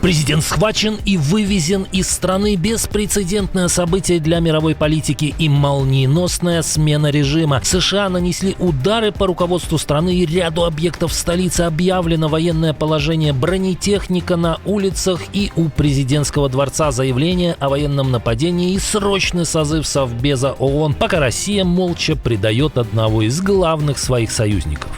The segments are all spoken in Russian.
Президент схвачен и вывезен из страны. Беспрецедентное событие для мировой политики и молниеносная смена режима. США нанесли удары по руководству страны и ряду объектов в столице. Объявлено военное положение, бронетехника на улицах и у президентского дворца, заявление о военном нападении и срочный созыв Совбеза ООН, пока Россия молча предает одного из главных своих союзников.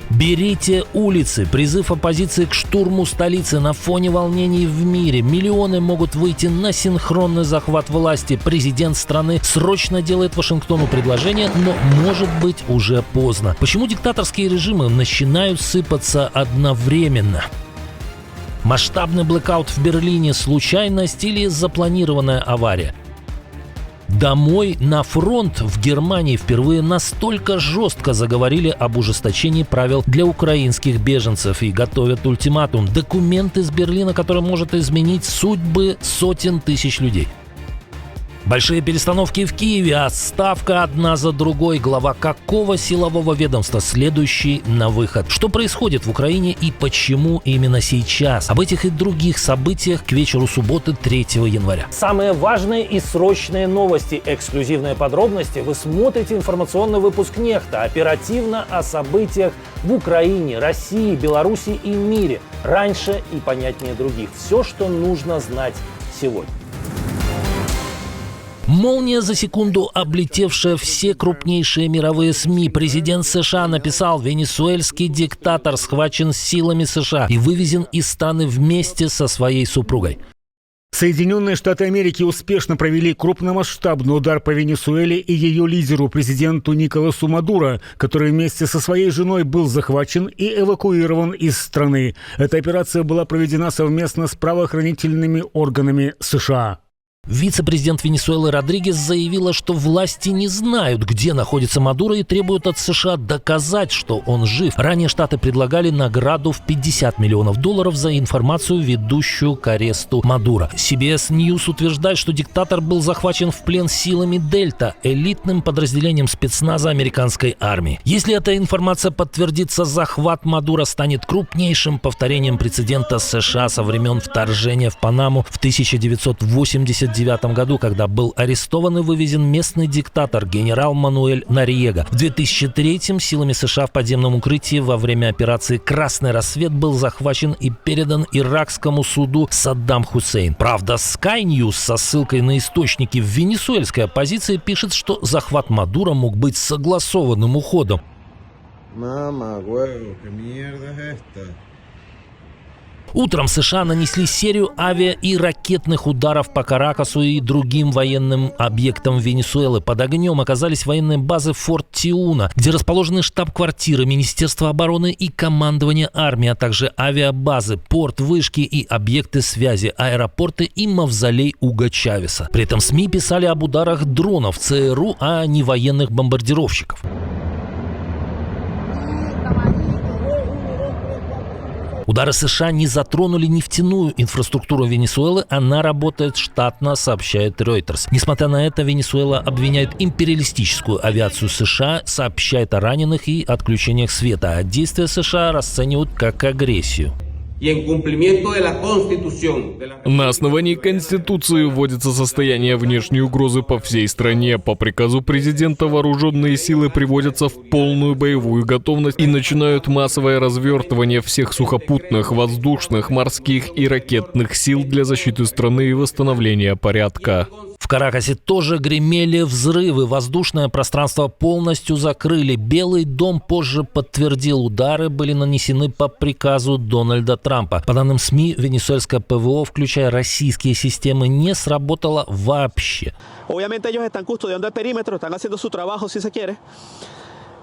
Берите улицы. Призыв оппозиции к штурму столицы на фоне волнений в мире. Миллионы могут выйти на синхронный захват власти. Президент страны срочно делает Вашингтону предложение, но может быть уже поздно. Почему диктаторские режимы начинают сыпаться одновременно? Масштабный блэкаут в Берлине, случайность или запланированная авария? Домой на фронт в Германии впервые настолько жестко заговорили об ужесточении правил для украинских беженцев и готовят ультиматум. Документ из Берлина, который может изменить судьбы сотен тысяч людей. Большие перестановки в Киеве, отставка одна за другой. Глава какого силового ведомства следующий на выход? Что происходит в Украине и почему именно сейчас? Об этих и других событиях к вечеру субботы 3 января. Самые важные и срочные новости, эксклюзивные подробности. Вы смотрите информационный выпуск «Нехта». Оперативно о событиях в Украине, России, Беларуси и мире. Раньше и понятнее других. Все, что нужно знать сегодня. Молния за секунду, облетевшая все крупнейшие мировые СМИ. Президент США написал: венесуэльский диктатор схвачен силами США и вывезен из страны вместе со своей супругой. Соединенные Штаты Америки успешно провели крупномасштабный удар по Венесуэле и ее лидеру, президенту Николасу Мадуро, который вместе со своей женой был захвачен и эвакуирован из страны. Эта операция была проведена совместно с правоохранительными органами США. Вице-президент Венесуэлы Родригес заявила, что власти не знают, где находится Мадуро, и требуют от США доказать, что он жив. Ранее Штаты предлагали награду в $50 миллионов за информацию, ведущую к аресту Мадуро. CBS News утверждает, что диктатор был захвачен в плен силами Дельта, элитным подразделением спецназа американской армии. Если эта информация подтвердится, захват Мадуро станет крупнейшим повторением прецедента США со времен вторжения в Панаму в 1989 году, когда был арестован и вывезен местный диктатор генерал Мануэль Нориега. В 2003-м силами США в подземном укрытии во время операции «Красный рассвет» был захвачен и передан иракскому суду Саддам Хусейн. Правда, Sky News со ссылкой на источники в венесуэльской оппозиции пишет, что захват Мадуро мог быть согласованным уходом. Утром США нанесли серию авиа- и ракетных ударов по Каракасу и другим военным объектам Венесуэлы. Под огнем оказались военные базы Форт Тиуна, где расположены штаб-квартиры Министерства обороны и командование армии, а также авиабазы, порт, вышки и объекты связи, аэропорты и мавзолей Уго Чавеса. При этом СМИ писали об ударах дронов ЦРУ, а не военных бомбардировщиков. Удары США не затронули нефтяную инфраструктуру Венесуэлы, она работает штатно, сообщает Reuters. Несмотря на это, Венесуэла обвиняет империалистическую авиацию США, сообщает о раненых и отключениях света, а действия США расценивают как агрессию. На основании Конституции вводится состояние внешней угрозы по всей стране. По приказу президента вооруженные силы приводятся в полную боевую готовность и начинают массовое развертывание всех сухопутных, воздушных, морских и ракетных сил для защиты страны и восстановления порядка. В Каракасе тоже гремели взрывы. Воздушное пространство полностью закрыли. Белый дом позже подтвердил, удары были нанесены по приказу Дональда Трампа. По данным СМИ, венесуэльское ПВО, включая российские системы, не сработало вообще.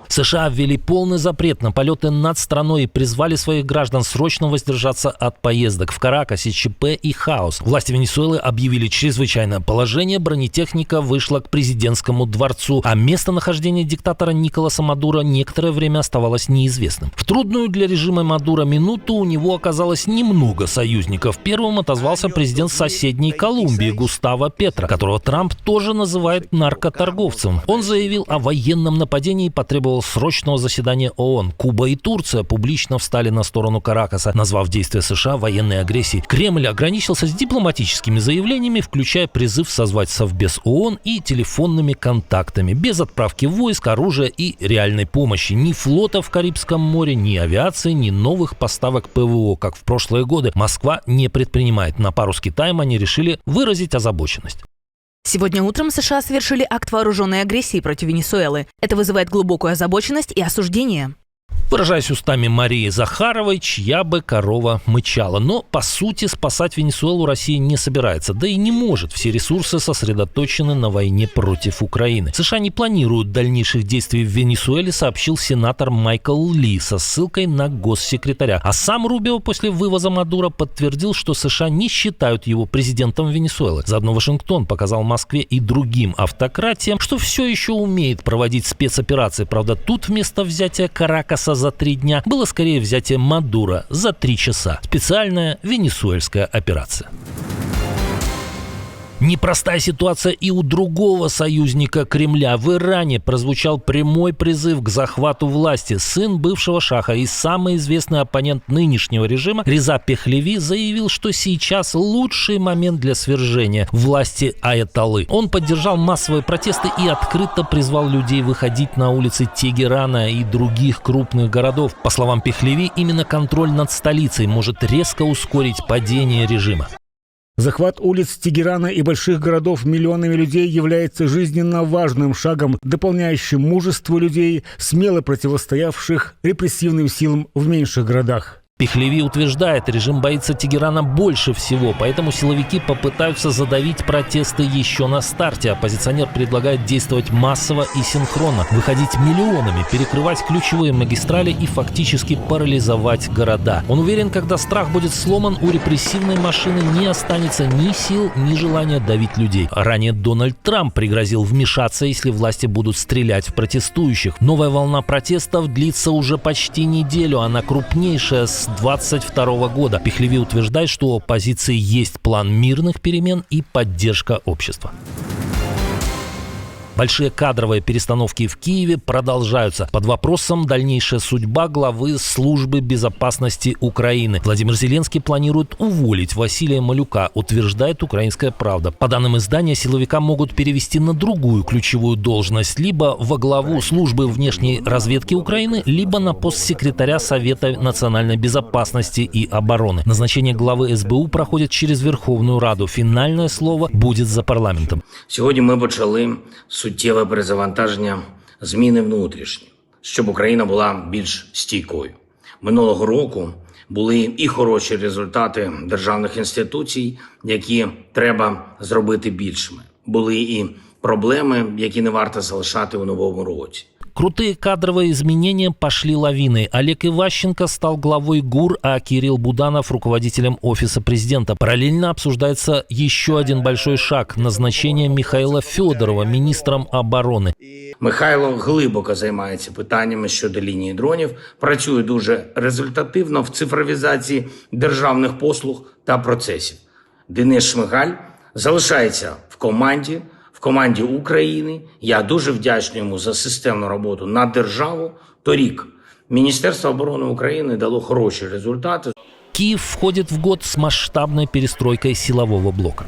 США ввели полный запрет на полеты над страной и призвали своих граждан срочно воздержаться от поездок. В Каракасе ЧП и хаос. Власти Венесуэлы объявили чрезвычайное положение, бронетехника вышла к президентскому дворцу, а местонахождение диктатора Николаса Мадуро некоторое время оставалось неизвестным. В трудную для режима Мадуро минуту у него оказалось немного союзников. Первым отозвался президент соседней Колумбии Густаво Петро, которого Трамп тоже называет наркоторговцем. Он заявил о военном нападении и потребовал потребовал срочного заседания ООН. Куба и Турция публично встали на сторону Каракаса, назвав действия США военной агрессией. Кремль ограничился с дипломатическими заявлениями, включая призыв созвать Совбез ООН и телефонными контактами, без отправки войск, оружия и реальной помощи. Ни флота в Карибском море, ни авиации, ни новых поставок ПВО, как в прошлые годы, Москва не предпринимает. На пару с Китаем они решили выразить озабоченность. Сегодня утром США совершили акт вооруженной агрессии против Венесуэлы. Это вызывает глубокую озабоченность и осуждение. Выражаясь устами Марии Захаровой, чья бы корова мычала. Но, по сути, спасать Венесуэлу Россия не собирается, да и не может. Все ресурсы сосредоточены на войне против Украины. США не планируют дальнейших действий в Венесуэле, сообщил сенатор Майкл Ли со ссылкой на госсекретаря. А сам Рубио после вывоза Мадуро подтвердил, что США не считают его президентом Венесуэлы. Заодно Вашингтон показал Москве и другим автократиям, что все еще умеет проводить спецоперации. Правда, тут вместо взятия Каракаса за 3 дня было скорее взятие Мадуро за 3 часа. Специальная венесуэльская операция. Непростая ситуация и у другого союзника Кремля. В Иране прозвучал прямой призыв к захвату власти. Сын бывшего шаха и самый известный оппонент нынешнего режима Реза Пехлеви заявил, что сейчас лучший момент для свержения власти аятоллы. Он поддержал массовые протесты и открыто призвал людей выходить на улицы Тегерана и других крупных городов. По словам Пехлеви, именно контроль над столицей может резко ускорить падение режима. Захват улиц Тегерана и больших городов миллионами людей является жизненно важным шагом, дополняющим мужество людей, смело противостоявших репрессивным силам в меньших городах. Пехлеви утверждает, режим боится Тегерана больше всего, поэтому силовики попытаются задавить протесты еще на старте. Оппозиционер предлагает действовать массово и синхронно, выходить миллионами, перекрывать ключевые магистрали и фактически парализовать города. Он уверен, когда страх будет сломан, у репрессивной машины не останется ни сил, ни желания давить людей. Ранее Дональд Трамп пригрозил вмешаться, если власти будут стрелять в протестующих. Новая волна протестов длится уже почти неделю, она крупнейшая с 2022 года. Пехлеви утверждает, что у оппозиции есть план мирных перемен и поддержка общества. Большие кадровые перестановки в Киеве продолжаются. Под вопросом дальнейшая судьба главы службы безопасности Украины. Владимир Зеленский планирует уволить Василия Малюка, утверждает «Украинская правда». По данным издания, силовика могут перевести на другую ключевую должность, либо во главу службы внешней разведки Украины, либо на пост секретаря Совета национальной безопасности и обороны. Назначение главы СБУ проходит через Верховную Раду. Фінальне слово будет за парламентом. Сьогодні ми почали суттєве перезавантаження зміни внутрішні, щоб Україна була більш стійкою. Минулого року були і хороші результати державних інституцій, які треба зробити більшими. Були і проблеми, які не варто залишати у новому році. Крутые кадровые изменения пошли лавиной. Олег Иващенко стал главой ГУР, а Кирилл Буданов – руководителем Офиса президента. Параллельно обсуждается еще один большой шаг – назначение Михаила Федорова министром обороны. Михайло глибоко займається питаннями щодо лінії дронів, працює дуже результативно в цифровізації державних послуг та процесів. Денис Шмигаль залишається в команді України. Я дуже вдячний йому за системну роботу на державу. Торік Міністерство оборони України дало хороші результати. Киев входит в год с масштабной перестройкой силового блока.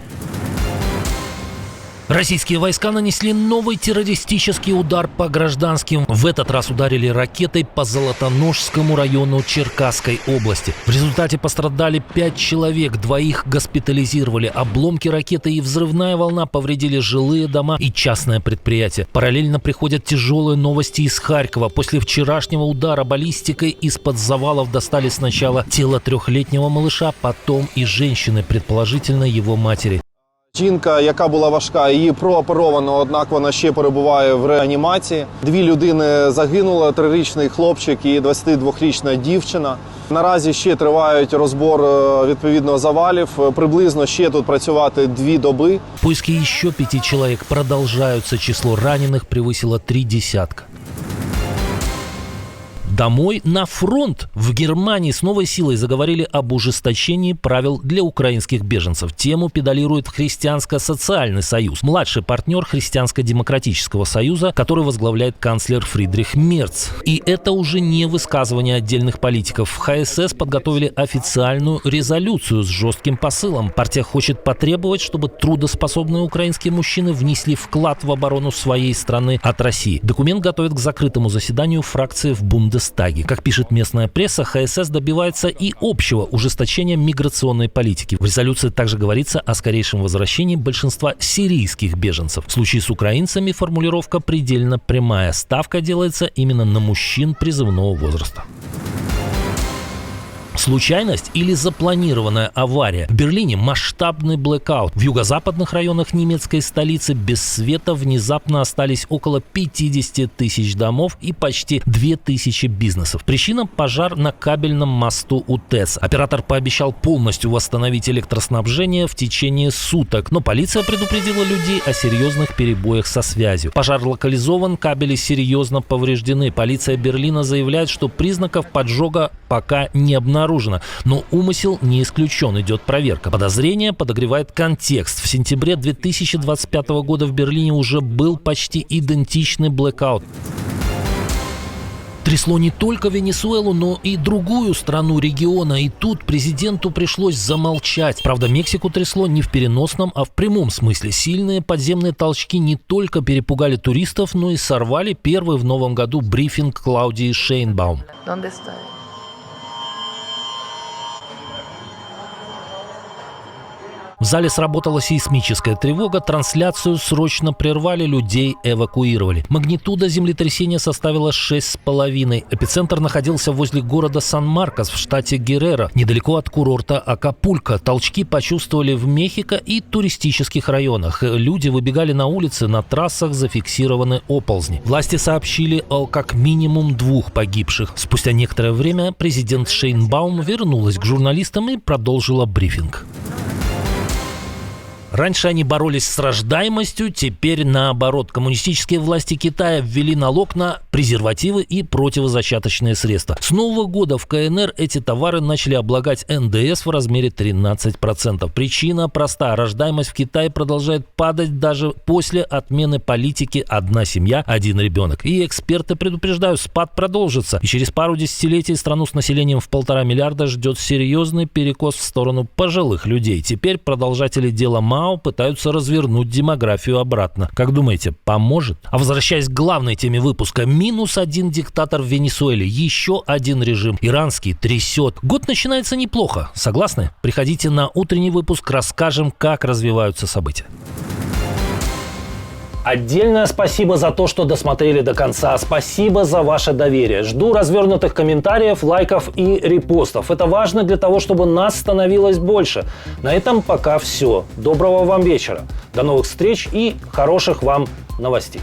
Российские войска нанесли новый террористический удар по гражданским. В этот раз ударили ракетой по Золотоножскому району Черкасской области. В результате пострадали 5 человек, 2 госпитализировали. Обломки ракеты и взрывная волна повредили жилые дома и частное предприятие. Параллельно приходят тяжелые новости из Харькова. После вчерашнего удара баллистикой из-под завалов достали сначала тело 3-летнего малыша, потом и женщины, предположительно его матери. Жінка, яка була важка, її прооперовано, однак вона ще перебуває в реанімації. 2 людини загинули, 3-річний хлопчик і 22-річна дівчина. Наразі ще тривають розбор відповідно завалів. Приблизно ще тут працювати 2 доби. Поиски еще 5 человек продолжаются. Число раненых превысило 3 десятка. Домой на фронт. В Германии с новой силой заговорили об ужесточении правил для украинских беженцев. Тему педалирует Христианско-социальный союз, младший партнер Христианско-демократического союза, который возглавляет канцлер Фридрих Мерц. И это уже не высказывание отдельных политиков. В ХСС подготовили официальную резолюцию с жестким посылом. Партия хочет потребовать, чтобы трудоспособные украинские мужчины внесли вклад в оборону своей страны от России. Документ готовят к закрытому заседанию фракции в Бундестаге. Как пишет местная пресса, ХСС добивается и общего ужесточения миграционной политики. В резолюции также говорится о скорейшем возвращении большинства сирийских беженцев. В случае с украинцами формулировка предельно прямая. Ставка делается именно на мужчин призывного возраста. Случайность или запланированная авария? В Берлине масштабный блэкаут. В юго-западных районах немецкой столицы без света внезапно остались около 50 тысяч домов и почти 2000 бизнесов. Причина – пожар на кабельном мосту у ТЭЦ. Оператор пообещал полностью восстановить электроснабжение в течение суток, но полиция предупредила людей о серьезных перебоях со связью. Пожар локализован, кабели серьезно повреждены. Полиция Берлина заявляет, что признаков поджога пока не обнаружено. Но умысел не исключен, идет проверка. Подозрение подогревает контекст. В сентябре 2025 года в Берлине уже был почти идентичный блэкаут. Трясло не только Венесуэлу, но и другую страну региона. И тут президенту пришлось замолчать. Правда, Мексику трясло не в переносном, а в прямом смысле. Сильные подземные толчки не только перепугали туристов, но и сорвали первый в новом году брифинг Клаудии Шейнбаум. В зале сработала сейсмическая тревога, трансляцию срочно прервали, людей эвакуировали. Магнитуда землетрясения составила 6,5. Эпицентр находился возле города Сан-Маркос в штате Герреро, недалеко от курорта Акапулько. Толчки почувствовали в Мехико и туристических районах. Люди выбегали на улицы, на трассах зафиксированы оползни. Власти сообщили о как минимум 2 погибших. Спустя некоторое время президент Шейнбаум вернулась к журналистам и продолжила брифинг. Раньше они боролись с рождаемостью, теперь наоборот. Коммунистические власти Китая ввели налог на презервативы и противозачаточные средства. С Нового года в КНР эти товары начали облагать НДС в размере 13%. Причина проста. Рождаемость в Китае продолжает падать даже после отмены политики «одна семья, один ребенок». И эксперты предупреждают, спад продолжится. И через пару десятилетий страну с населением в 1,5 миллиарда ждет серьезный перекос в сторону пожилых людей. Теперь продолжатели дела Мао пытаются развернуть демографию обратно. Как думаете, поможет? А возвращаясь к главной теме выпуска, -1 диктатор в Венесуэле, еще один режим иранский трясет. Год начинается неплохо, согласны? Приходите на утренний выпуск, расскажем, как развиваются события. Отдельное спасибо за то, что досмотрели до конца. Спасибо за ваше доверие. Жду развернутых комментариев, лайков и репостов. Это важно для того, чтобы нас становилось больше. На этом пока все. Доброго вам вечера. До новых встреч и хороших вам новостей.